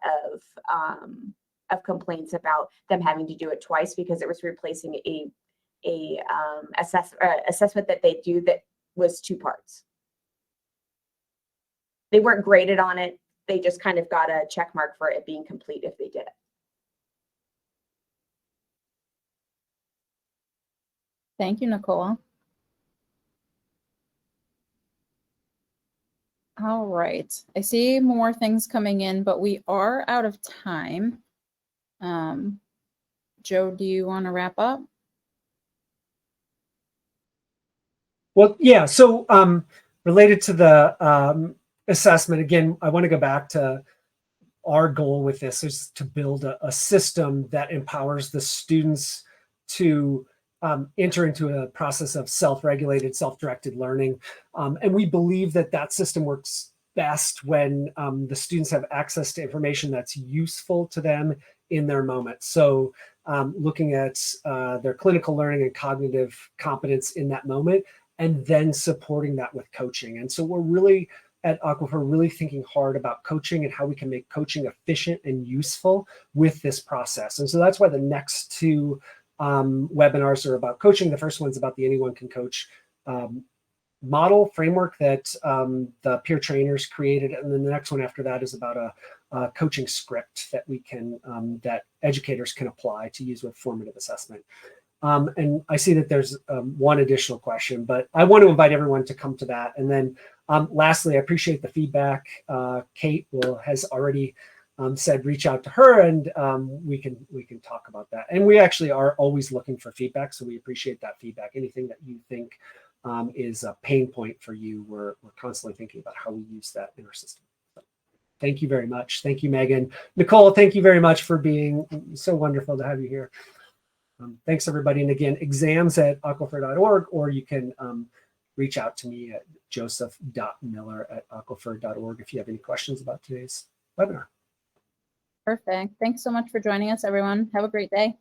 of complaints about them having to do it twice because it was replacing a assessment that they do that was 2 parts. They weren't graded on it. They just kind of got a check mark for it being complete if they did it. Thank you, Nicole. All right. I see more things coming in, but we are out of time. Joe, do you want to wrap up? Well, yeah. So related to the assessment, again, I want to go back to our goal with this is to build a system that empowers the students to enter into a process of self-regulated, self-directed learning. And we believe that that system works best when the students have access to information that's useful to them in their moment. So looking at their clinical learning and cognitive competence in that moment, and then supporting that with coaching. And so we're really at Aquifer really thinking hard about coaching and how we can make coaching efficient and useful with this process. And so that's why the next two webinars are about coaching. The first one's about the Anyone Can Coach model framework that the peer trainers created. And then the next one after that is about a coaching script that we can, that educators can apply to use with formative assessment. And I see that there's one additional question, but I want to invite everyone to come to that. And then lastly, I appreciate the feedback. Kate has already said reach out to her, and we can talk about that. And we actually are always looking for feedback, so we appreciate that feedback. Anything that you think is a pain point for you, we're constantly thinking about how we use that in our system. So, thank you very much. Thank you, Megan. Nicole, thank you very much for being so wonderful to have you here. Thanks, everybody. And again, exams@aquifer.org, or you can reach out to me at joseph.miller@aquifer.org if you have any questions about today's webinar. Perfect. Thanks so much for joining us, everyone. Have a great day.